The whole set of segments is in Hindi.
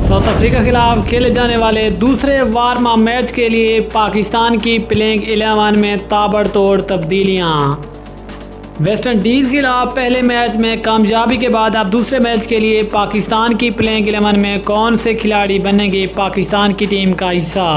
साउथ अफ्रीका के खिलाफ खेले जाने वाले दूसरे वार्म अप मैच के लिए पाकिस्तान की प्लेइंग 11 में ताबड़तोड़ तब्दीलियां। वेस्ट इंडीज़ के खिलाफ पहले मैच में कामयाबी के बाद अब दूसरे मैच के लिए पाकिस्तान की प्लेइंग 11 में कौन से खिलाड़ी बनेंगे पाकिस्तान की टीम का हिस्सा।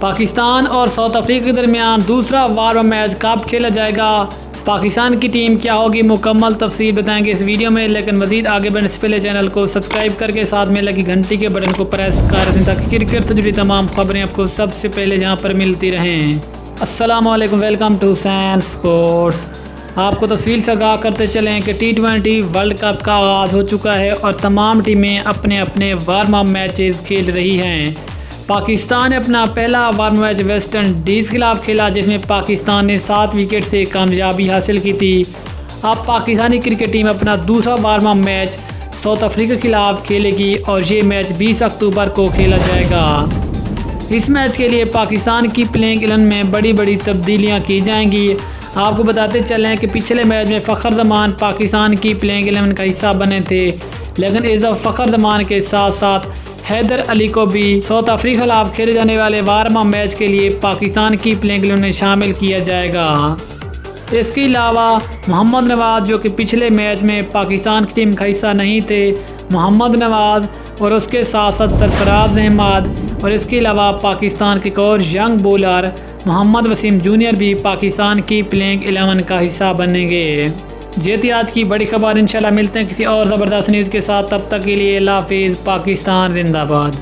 पाकिस्तान और साउथ अफ्रीका के दरमियान दूसरा वार्म अप मैच कब खेला जाएगा, पाकिस्तान की टीम क्या होगी, मुकम्मल तफसील बताएंगे इस वीडियो में। लेकिन मज़ीद आगे बढ़ने से पहले चैनल को सब्सक्राइब करके साथ में लगी घंटी के बटन को प्रेस कर दें ताकि क्रिकेट से जुड़ी तमाम खबरें आपको सबसे पहले जहां पर मिलती रहें। अस्सलाम वालेकुम, वेलकम टू हुसैन स्पोर्ट्स। आपको तफसील से आगाह करते चलें कि T20 वर्ल्ड कप का आगाज़ हो चुका है और तमाम टीमें अपने अपने वार्म अप मैचेस खेल रही हैं। पाकिस्तान ने अपना पहला वार्म मैच वेस्ट इंडीज़ के खिलाफ खेला जिसमें पाकिस्तान ने 7 विकेट से कामयाबी हासिल की थी। अब पाकिस्तानी क्रिकेट टीम अपना दूसरा warm up match south Africa के खिलाफ खेलेगी और ये मैच 20 अक्टूबर को खेला जाएगा। इस मैच के लिए पाकिस्तान की प्लेइंग 11 में बड़ी बड़ी तब्दीलियां की जाएंगी। आपको बताते चलें कि पिछले मैच में फ़खर जमान पाकिस्तान की प्लेइंग 11 का हिस्सा बने थे, लेकिन इस दफ़ा फ़खर जमान के साथ साथ हैदर अली को भी साउथ अफ्रीका के खिलाफ खेले जाने वाले वार्म अप मैच के लिए पाकिस्तान की प्लेइंग 11 में शामिल किया जाएगा। इसके अलावा मोहम्मद नवाज़ जो कि पिछले मैच में पाकिस्तान की टीम का हिस्सा नहीं थे, मोहम्मद नवाज़ और उसके साथ साथ सरफराज अहमद और इसके अलावा पाकिस्तान के एक और young bowler Mohammad Wasim junior भी पाकिस्तान की प्लेइंग 11 का हिस्सा बनेंगे। ये थी आज की बड़ी खबर। इंशाल्लाह मिलते हैं किसी और ज़बरदस्त न्यूज़ के साथ, तब तक के लिए अल्लाह हाफिज़। पाकिस्तान जिंदाबाद।